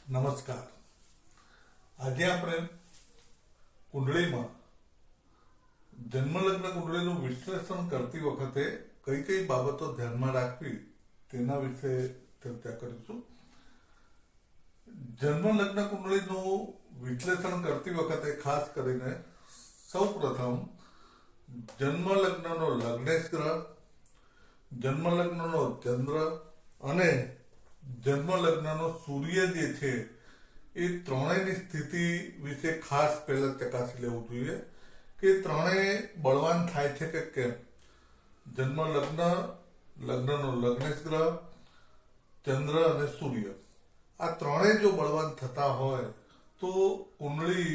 નમસ્કાર. આજે આપણે કુંડળીમાં જન્મલગ્ન કુંડળીનું વિશ્લેષણ કરતી વખતે કઈ કઈ બાબતો ધ્યાનમાં રાખવી તેના વિશે ચર્ચા કરીશું. જન્મલગ્ન કુંડળીનું વિશ્લેષણ કરતી વખતે ખાસ કરીને સૌપ્રથમ જન્મલગ્નનો લગ્નેશ ગ્રહ, જન્મલગ્નનો ચંદ્ર અને જન્મલગ્નનો સૂર્ય જે છે એ ત્રણેયની સ્થિતિ વિશે ખાસ પહેલા ચકાસી લેવું જોઈએ કે ત્રણેય બળવાન થાય છે કે કેમ. જન્મલગ્ન, લગ્નનો લગ્નેશ ગ્રહ, ચંદ્ર અને સૂર્ય, આ ત્રણેય જો બળવાન થતા હોય તો કુંડળી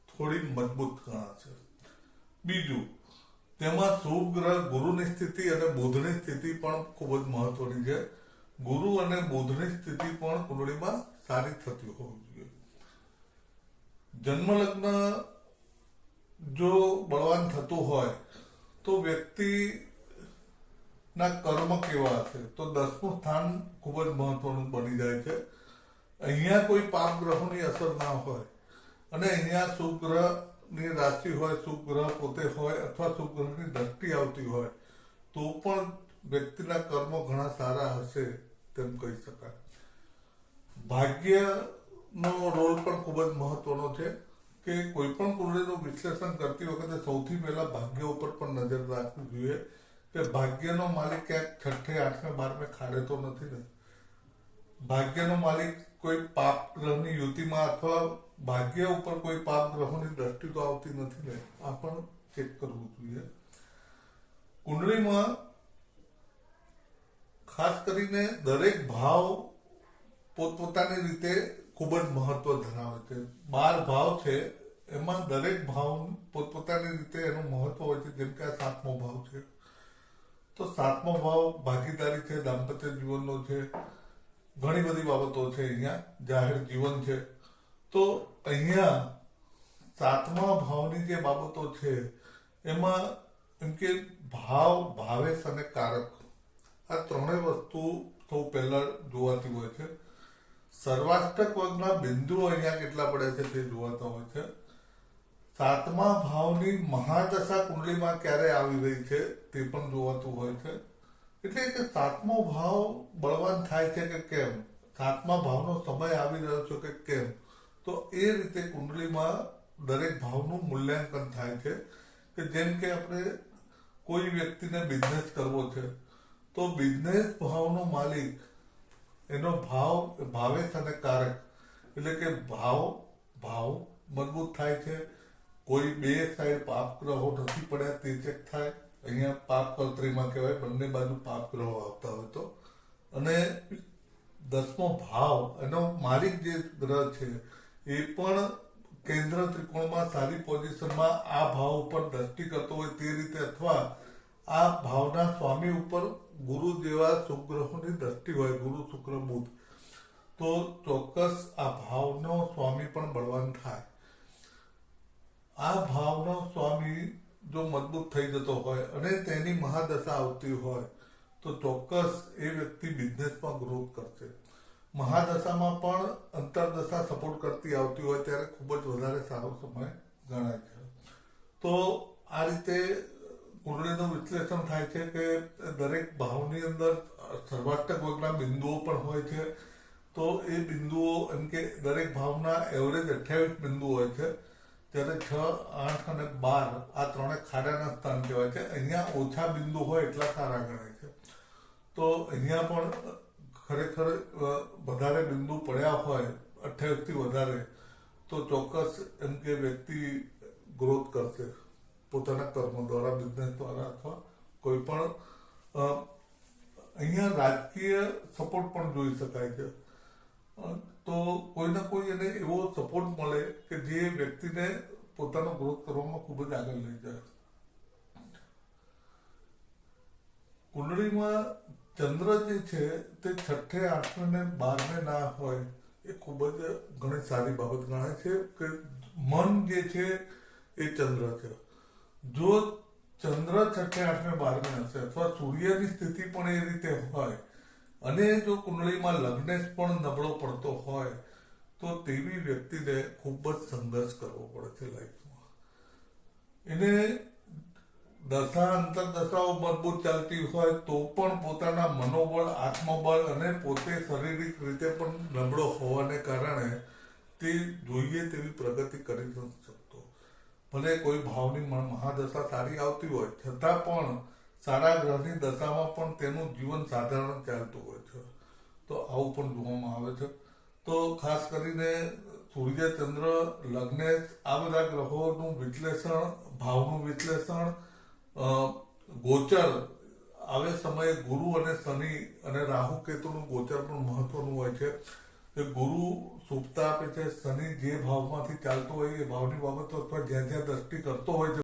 થોડી મજબૂત ગણાશે. બીજું, તેમાં શુભ ગ્રહ ગુરુની સ્થિતિ અને બુધની સ્થિતિ પણ ખૂબ જ મહત્વની છે. ગુરુ અને બુધની સ્થિતિ પણ કુંડળીમાં સારી થતી હોવી જોઈએ. જન્મલગ્ન જો બળવાન થતું હોય તો વ્યક્તિના કર્મ કેવા હશે, તો 10મું સ્થાન ખૂબ જ મહત્વનું બની જાય છે. અહીંયા કોઈ પાપ ગ્રહોની અસર ના હોય અને અહીંયા શુભ ગ્રહની રાશિ હોય, શુભ ગ્રહ પોતે હોય અથવા શુભ ગ્રહની દ્રષ્ટિ આવતી હોય તો પણ વ્યક્તિના કર્મો ઘણા સારા હશે તેમ કહી શકાય. ભાગ્યનો રોલ પણ ખૂબ જ મહત્વનો છે કે કોઈ પણ કુંડળીનું વિશ્લેષણ કરતી વખતે સૌથી પહેલા ભાગ્ય ઉપર પણ નજર રાખવી જોઈએ કે ભાગ્યનો માલિક ક્યાંક 6, 8, 12 ખાડે તો નથી ને. ભાગ્યનો માલિક કોઈ પાપ ગ્રહની યુતિમાં અથવા ભાગ્ય ઉપર કોઈ પાપ ગ્રહોની દ્રષ્ટિ તો આવતી નથી ને, આ પણ ચેક કરવું જોઈએ. કુંડળીમાં ખાસ કરીને દરેક ભાવ પોતપોતાની રીતે ખૂબ જ મહત્વ ધરાવે છે. 12 ભાવ છે, એમાં દરેક ભાવ પોતપોતાની રીતે એનું મહત્વ હોય છે. જેમ કે આ 7મો ભાવ છે, તો 7મો ભાવ ભાગીદારી છે, દાંપત્ય જીવનનો છે, ઘણી બધી બાબતો છે. અહીંયા જાહેર જીવન છે. તો અહીંયા 7મા ભાવની જે બાબતો છે એમાં એમ કે ભાવ, ભાવેશ અને કારક, આ ત્રણેય વસ્તુ સૌ પહેલા જોવાતી હોય છે. સર્વાષ્ટક વર્ગના બિંદુઓ અહીંયા કેટલા પડે છે તે જોવાતા હોય છે. 7મા ભાવની મહાદશા કુંડળીમાં ક્યારે આવી રહી છે તે પણ જોવાતું હોય છે. એટલે કે 7મો ભાવ બળવાન થાય છે કે કેમ, 7મા ભાવનો સમય આવી રહ્યો છે કે કેમ, તો એ રીતે કુંડળીમાં દરેક ભાવનું મૂલ્યાંકન થાય છે. કે જેમ કે આપણે કોઈ વ્યક્તિને બિઝનેસ કરવો છે તો બિઝનેસ ભાવનો માલિક, એનો ભાવ, ભાવેશ અને કારક, એટલે કે ભાવ મજબૂત થાય છે. કોઈ બે સાઈડ પાપ ગ્રહો નથી પડ્યા તે ચેક થાય. અહીંયા પાપ કળતરીમાં કહેવાય, બંને બાજુ પાપ ગ્રહો આવતા હોય તો. અને 10મો ભાવ, એનો માલિક જે ગ્રહ છે એ પણ કેન્દ્ર ત્રિકોણમાં સારી પોઝિશનમાં આ ભાવ ઉપર દ્રષ્ટિ કરતો હોય તે રીતે, અથવા આ ભાવના સ્વામી ઉપર ગુરુ જેવા શુભ ગ્રહોની દ્રષ્ટિ હોય, ગુરુ, શુક્ર, બુધ, તો ચોક્કસ આ ભાવનો સ્વામી પણ બળવાન થાય. આ ભાવનો સ્વામી જો મજબૂત થઈ જતો હોય અને તેની મહાદશા આવતી હોય તો ચોક્કસ એ વ્યક્તિ બિઝનેસમાં ગ્રોથ કરશે. મહાદશામાં પણ અંતરદશા સપોર્ટ કરતી આવતી હોય ત્યારે ખૂબ જ વધારે સારો સમય ગણાય છે. તો આ રીતે કુંડળીનું વિશ્લેષણ થાય છે કે દરેક ભાવની અંદર સર્વાષ્ટક વર્ગના બિંદુઓ પણ હોય છે. તો એ બિંદુઓ એમ કે દરેક ભાવના એવરેજ 28 બિંદુ હોય છે, ત્યારે 6, 8 અને 12 આ ત્રણે ખાડાના સ્થાન કહેવાય છે. અહીંયા ઓછા બિંદુ હોય એટલા સારા ગણાય છે. તો અહીંયા પણ ખરેખર વધારે બિંદુ પડ્યા હોય, 28 થી વધારે, તો ચોક્કસ એમ કે વ્યક્તિ ગ્રોથ કરશે પોતાના કર્મ દ્વારા, બિઝનેસ દ્વારા, અથવા કોઈ પણ. અહીંયા રાજકીય સપોર્ટ પણ જોઈ શકાય છે. તો કોઈને કોઈ એને એવો સપોર્ટ મળે કે જે વ્યક્તિને પોતાનો ગ્રોથ કરવામાં ખૂબ જ આગળ લઈ જાય. કુંડળીમાં ચંદ્ર જે છે તે 6, 8 અને 12 ના હોય એ ખૂબ જ ઘણી સારી બાબત ગણાય છે કે મન જે છે એ ચંદ્ર છે. જો ચંદ્ર 6, 8 અને 12 હશે અથવા સૂર્યની સ્થિતિ પણ એ રીતે હોય અને જો કુંડળીમાં લગ્નેશ પણ નબળો પડતો હોય તો તેવી વ્યક્તિને ખૂબ જ સંઘર્ષ કરવો પડે છે લાઈફમાં. એને દશા અંતરદશાઓ મજબૂત ચાલતી હોય તો પણ પોતાના મનોબળ, આત્મબળ અને પોતે શારીરિક રીતે પણ નબળો હોવાને કારણે તે જોઈએ તેવી પ્રગતિ કરી નથી શકતો. ભલે કોઈ ભાવની મહાદશા સારી આવતી હોય છતાં પણ સારા ગ્રહની દશામાં પણ તેનું જીવન સાધારણ ચાલતું હોય છે. તો આવું પણ જોવામાં આવે છે. તો ખાસ કરીને સૂર્ય, ચંદ્ર, લગ્નેશ આ બધા ગ્રહોનું વિશ્લેષણ, ભાવનું વિશ્લેષણ, ગોચર આવે સમયે ગુરુ અને શનિ અને રાહુ કેતુનું ગોચર પણ મહત્વનું હોય છે. કે ગુરુ શુભતા આપે છે, શનિ જે ભાવમાંથી ચાલતો હોય એ ભાવની બાબતો અથવા જ્યાં જ્યાં દ્રષ્ટિ કરતો હોય છે